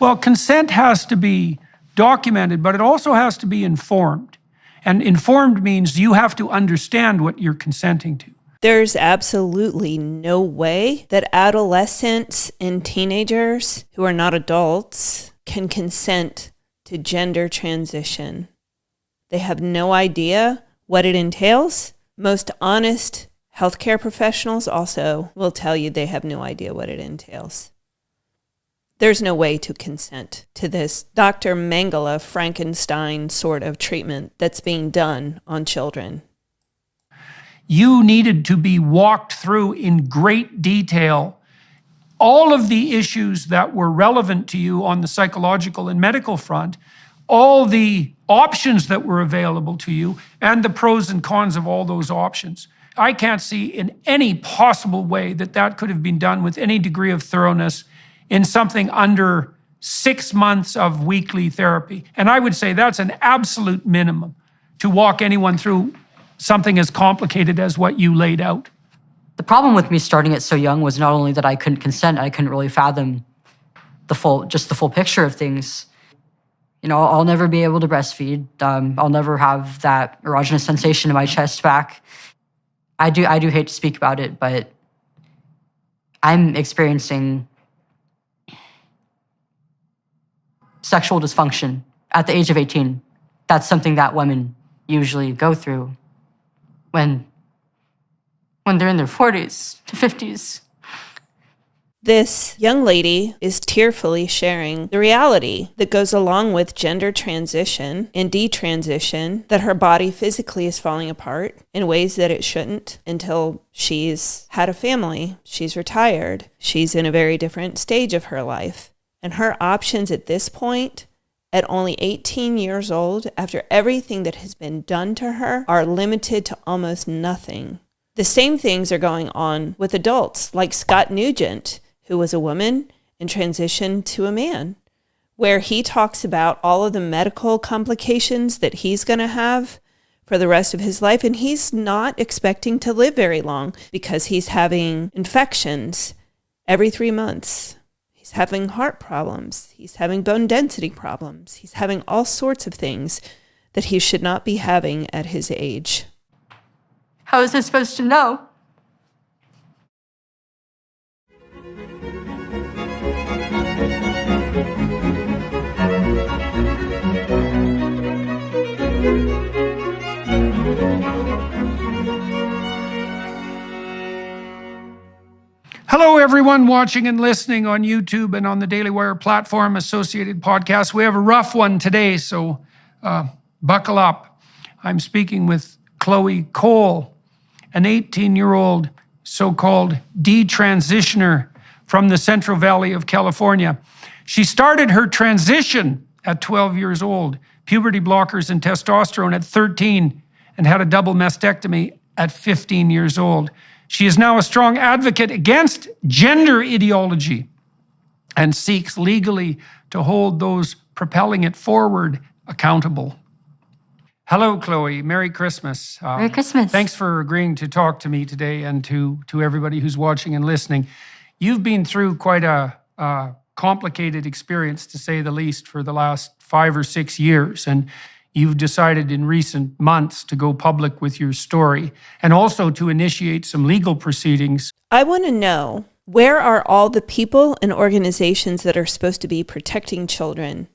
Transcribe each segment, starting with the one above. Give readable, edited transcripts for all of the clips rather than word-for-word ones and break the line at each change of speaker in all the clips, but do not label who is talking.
Well, consent has to be documented, but it also has to be informed. And informed means you have to understand what you're consenting to.
There's absolutely no way that adolescents and teenagers who are not adults can consent to gender transition. They have no idea what it entails. Most honest healthcare professionals also will tell you they have no idea what it entails. There's no way to consent to this Dr. Mengele Frankenstein sort of treatment that's being done on children.
You needed to be walked through in great detail all of the issues that were relevant to you on the psychological and medical front, all the options that were available to you, and the pros and cons of all those options. I can't see in any possible way that that could have been done with any degree of thoroughness in something under 6 months of weekly therapy. And I would say that's an absolute minimum to walk anyone through something as complicated as what you laid out.
The problem with me starting it so young was not only that I couldn't consent, I couldn't really fathom the full picture of things. You know, I'll never be able to breastfeed. I'll never have that erogenous sensation in my chest back. I do hate to speak about it, but I'm experiencing sexual dysfunction at the age of 18. That's something that women usually go through when they're in their 40s to 50s.
This young lady is tearfully sharing the reality that goes along with gender transition and detransition, that her body physically is falling apart in ways that it shouldn't until she's had a family, she's retired, she's in a very different stage of her life. And her options at this point, at only 18 years old, after everything that has been done to her, are limited to almost nothing. The same things are going on with adults, like Scott Nugent, who was a woman and transitioned to a man, where he talks about all of the medical complications that he's going to have for the rest of his life. And he's not expecting to live very long because he's having infections every 3 months. He's having heart problems. He's having bone density problems. He's having all sorts of things that he should not be having at his age.
How is I supposed to know?
Hello, everyone watching and listening on YouTube and on the Daily Wire platform, associated podcasts. We have a rough one today, so buckle up. I'm speaking with Chloe Cole, an 18-year-old so-called detransitioner from the Central Valley of California. She started her transition at 12 years old, puberty blockers and testosterone at 13, and had a double mastectomy at 15 years old. She is now a strong advocate against gender ideology and seeks legally to hold those propelling it forward accountable. Hello, Chloe. Merry Christmas.
Merry Christmas.
Thanks for agreeing to talk to me today and to everybody who's watching and listening. You've been through quite a complicated experience, to say the least, for the last 5 or 6 years. And you've decided in recent months to go public with your story and also to initiate some legal proceedings.
I want to know, where are all the people and organizations that are supposed to be protecting children?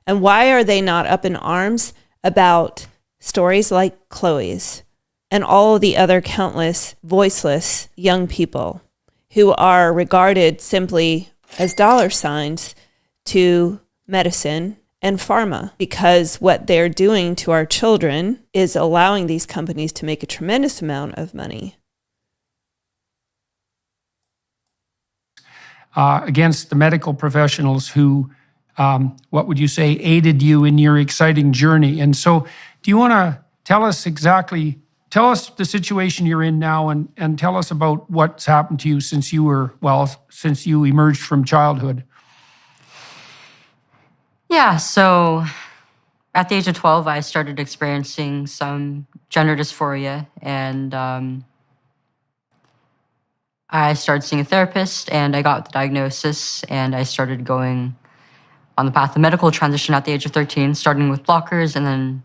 And why are they not up in arms about stories like Chloe's and all of the other countless voiceless young people who are regarded simply as dollar signs to medicine and pharma, because what they're doing to our children is allowing these companies to make a tremendous amount of money.
Against the medical professionals who, what would you say, aided you in your exciting journey. And so do you want to tell us the situation you're in now and tell us about what's happened to you since you emerged from childhood?
Yeah, so at the age of 12, I started experiencing some gender dysphoria, and I started seeing a therapist, and I got the diagnosis, and I started going on the path of medical transition at the age of 13, starting with blockers and then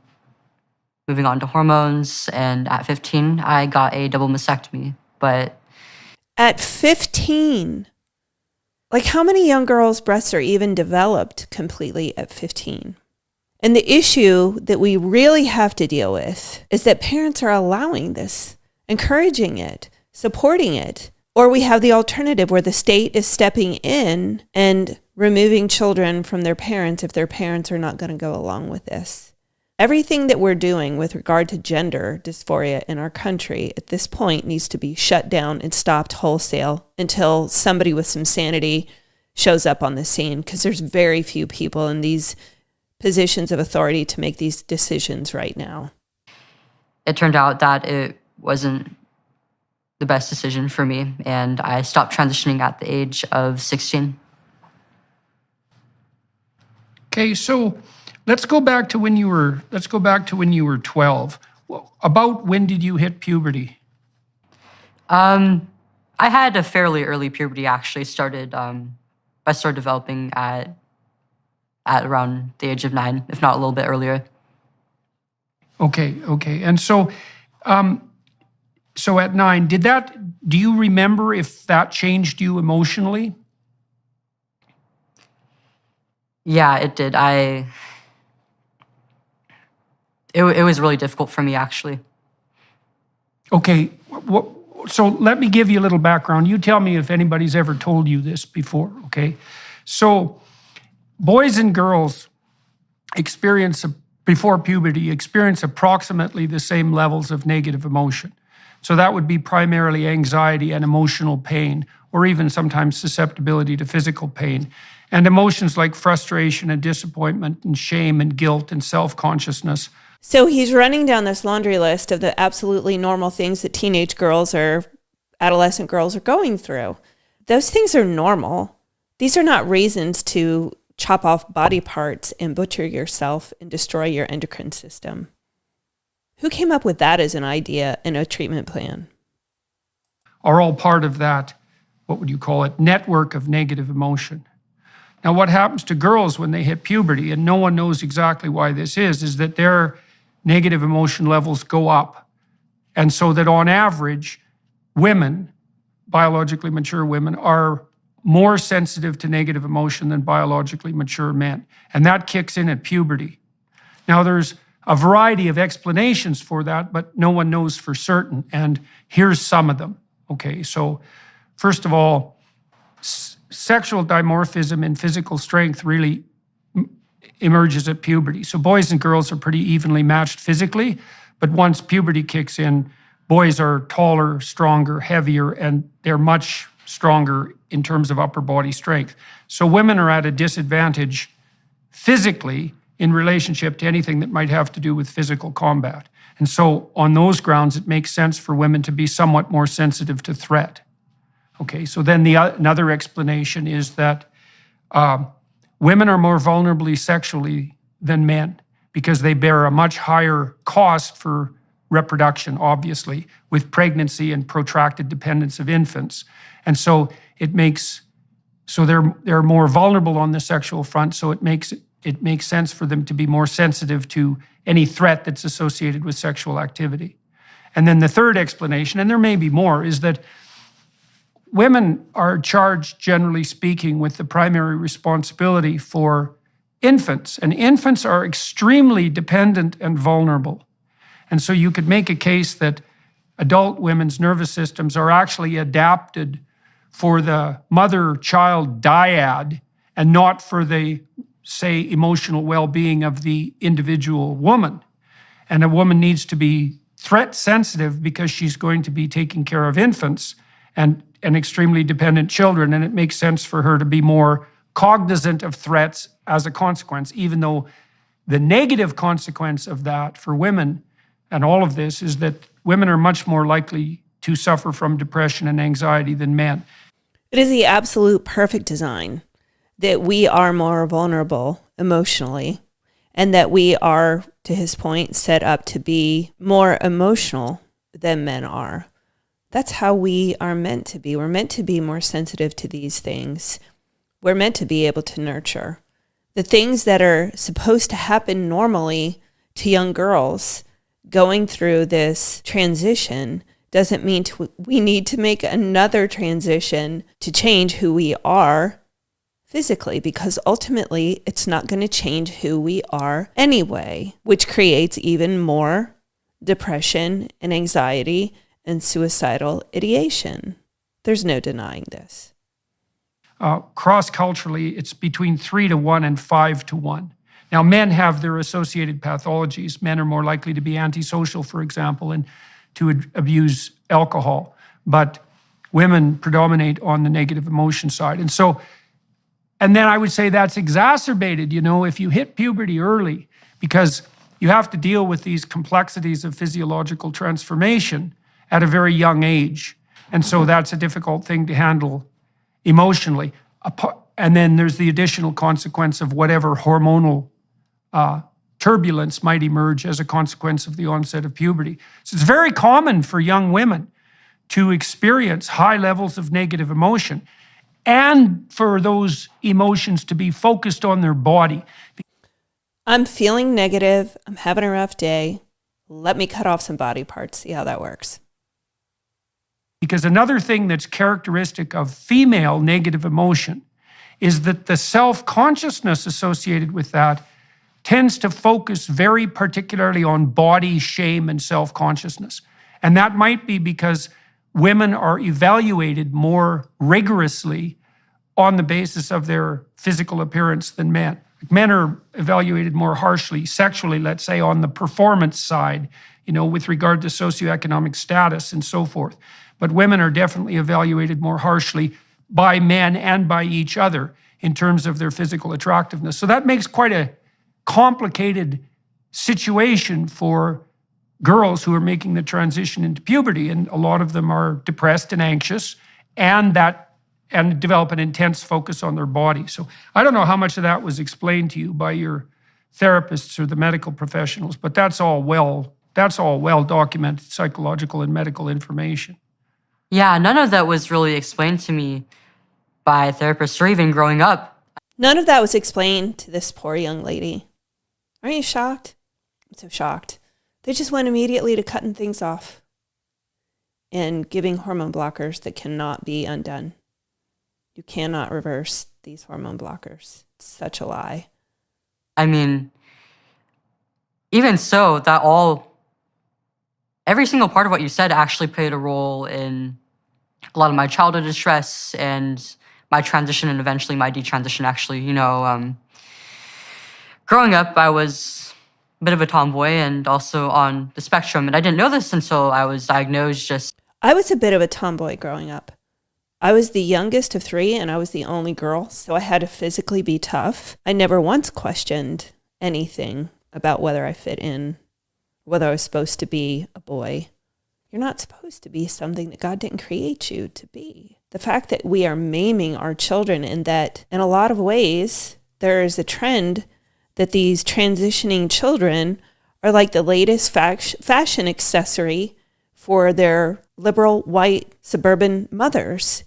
moving on to hormones. And at 15, I got a double mastectomy. But
at 15, like how many young girls' breasts are even developed completely at 15? And the issue that we really have to deal with is that parents are allowing this, encouraging it, supporting it. Or we have the alternative where the state is stepping in and removing children from their parents if their parents are not going to go along with this. Everything that we're doing with regard to gender dysphoria in our country at this point needs to be shut down and stopped wholesale until somebody with some sanity shows up on the scene, because there's very few people in these positions of authority to make these decisions right now.
It turned out that it wasn't the best decision for me, and I stopped transitioning at the age of 16.
Okay, so let's go back to when you were 12. About when did you hit puberty?
I had a fairly early puberty, actually. I started developing at around the age of 9, if not a little bit earlier.
Okay. And so at 9, do you remember if that changed you emotionally?
Yeah, it did. It was really difficult for me, actually.
Okay, so let me give you a little background. You tell me if anybody's ever told you this before, okay? So boys and girls before puberty experience approximately the same levels of negative emotion. So that would be primarily anxiety and emotional pain, or even sometimes susceptibility to physical pain. And emotions like frustration and disappointment and shame and guilt and self-consciousness.
So he's running down this laundry list of the absolutely normal things that teenage girls or adolescent girls are going through. Those things are normal. These are not reasons to chop off body parts and butcher yourself and destroy your endocrine system. Who came up with that as an idea in a treatment plan?
Are all part of that, what would you call it, network of negative emotion. Now, what happens to girls when they hit puberty, and no one knows exactly why this is that their negative emotion levels go up. And so that on average, women, biologically mature women, are more sensitive to negative emotion than biologically mature men. And that kicks in at puberty. Now, there's a variety of explanations for that, but no one knows for certain. And here's some of them. Okay, so first of all, sexual dimorphism and physical strength really emerges at puberty. So boys and girls are pretty evenly matched physically, but once puberty kicks in, boys are taller, stronger, heavier, and they're much stronger in terms of upper body strength. So women are at a disadvantage physically in relationship to anything that might have to do with physical combat. And so on those grounds, it makes sense for women to be somewhat more sensitive to threat. Okay, so then another explanation is that women are more vulnerably sexually than men because they bear a much higher cost for reproduction, obviously, with pregnancy and protracted dependence of infants. And so they're more vulnerable on the sexual front, so it makes sense for them to be more sensitive to any threat that's associated with sexual activity. And then the third explanation, and there may be more, is that women are charged, generally speaking, with the primary responsibility for infants. And infants are extremely dependent and vulnerable. And so you could make a case that adult women's nervous systems are actually adapted for the mother-child dyad and not for the, say, emotional well-being of the individual woman. And a woman needs to be threat sensitive because she's going to be taking care of infants and extremely dependent children, and it makes sense for her to be more cognizant of threats as a consequence, even though the negative consequence of that for women and all of this is that women are much more likely to suffer from depression and anxiety than men.
It is the absolute perfect design that we are more vulnerable emotionally and that we are, to his point, set up to be more emotional than men are. That's how we are meant to be. We're meant to be more sensitive to these things. We're meant to be able to nurture. The things that are supposed to happen normally to young girls going through this transition doesn't mean we need to make another transition to change who we are physically, because ultimately it's not going to change who we are anyway, which creates even more depression and anxiety and suicidal ideation. There's no denying this.
Cross-culturally, it's between 3 to 1 and 5 to 1. Now, men have their associated pathologies. Men are more likely to be antisocial, for example, and to abuse alcohol. But women predominate on the negative emotion side. And then I would say that's exacerbated, if you hit puberty early, because you have to deal with these complexities of physiological transformation at a very young age. And so that's a difficult thing to handle emotionally. And then there's the additional consequence of whatever hormonal turbulence might emerge as a consequence of the onset of puberty. So it's very common for young women to experience high levels of negative emotion and for those emotions to be focused on their body.
I'm feeling negative. I'm having a rough day. Let me cut off some body parts, see how that works.
Because another thing that's characteristic of female negative emotion is that the self-consciousness associated with that tends to focus very particularly on body shame and self-consciousness. And that might be because women are evaluated more rigorously on the basis of their physical appearance than men. Men are evaluated more harshly, sexually, let's say, on the performance side, with regard to socioeconomic status and so forth. But women are definitely evaluated more harshly by men and by each other in terms of their physical attractiveness. So that makes quite a complicated situation for girls who are making the transition into puberty. And a lot of them are depressed and anxious and develop an intense focus on their body. So I don't know how much of that was explained to you by your therapists or the medical professionals, but that's all well documented psychological and medical information.
Yeah, none of that was really explained to me by therapists or even growing up.
None of that was explained to this poor young lady. Aren't you shocked? I'm so shocked. They just went immediately to cutting things off and giving hormone blockers that cannot be undone. You cannot reverse these hormone blockers. It's such a lie.
I mean, even so, every single part of what you said actually played a role in a lot of my childhood distress and my transition and eventually my detransition, actually. Growing up, I was a bit of a tomboy and also on the spectrum. And I didn't know this until I was diagnosed
I was a bit of a tomboy growing up. I was the youngest of 3 and I was the only girl, so I had to physically be tough. I never once questioned anything about whether I fit in, whether I was supposed to be a boy. You're not supposed to be something that God didn't create you to be. The fact that we are maiming our children and that in a lot of ways, there is a trend that these transitioning children are like the latest fashion accessory for their liberal, white, suburban mothers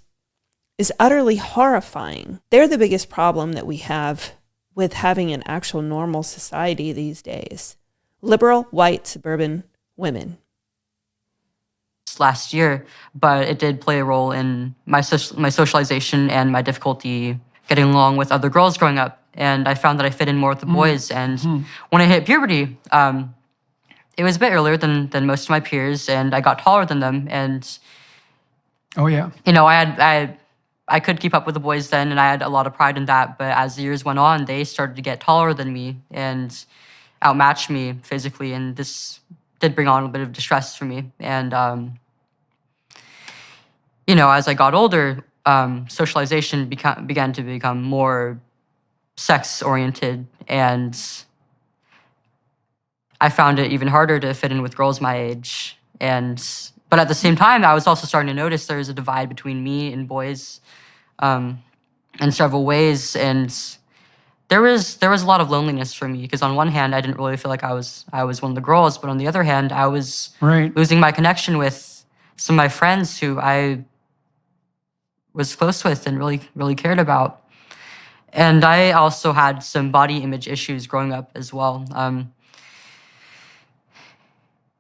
is utterly horrifying. They're the biggest problem that we have with having an actual normal society these days. Liberal, white, suburban women.
last year, but it did play a role in my socialization and my difficulty getting along with other girls growing up. And I found that I fit in more with the boys. And when I hit puberty, it was a bit earlier than most of my peers, and I got taller than them. And I could keep up with the boys then, and I had a lot of pride in that. But as the years went on, they started to get taller than me and outmatch me physically, and this did bring on a bit of distress for me. And as I got older, socialization began to become more sex-oriented, and I found it even harder to fit in with girls my age. But at the same time, I was also starting to notice there was a divide between me and boys in several ways, and there was a lot of loneliness for me, because on one hand, I didn't really feel like I was one of the girls, but on the other hand, I was losing my connection with some of my friends who I was close with and really, really cared about. And I also had some body image issues growing up as well.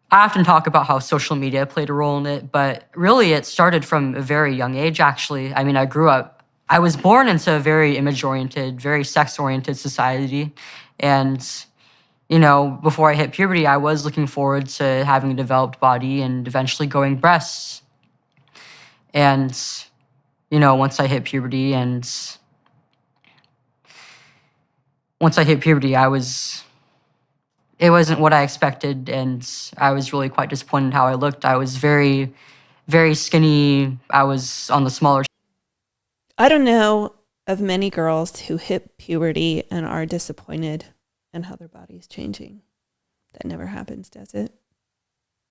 I often talk about how social media played a role in it, but really it started from a very young age, actually. I mean, I was born into a very image-oriented, very sex-oriented society. And, before I hit puberty, I was looking forward to having a developed body and eventually growing breasts. And, once I hit puberty, it wasn't what I expected, and I was really quite disappointed how I looked. I was very, very skinny. I was on the smaller.
I don't know of many girls who hit puberty and are disappointed in how their body's changing. That never happens, does it?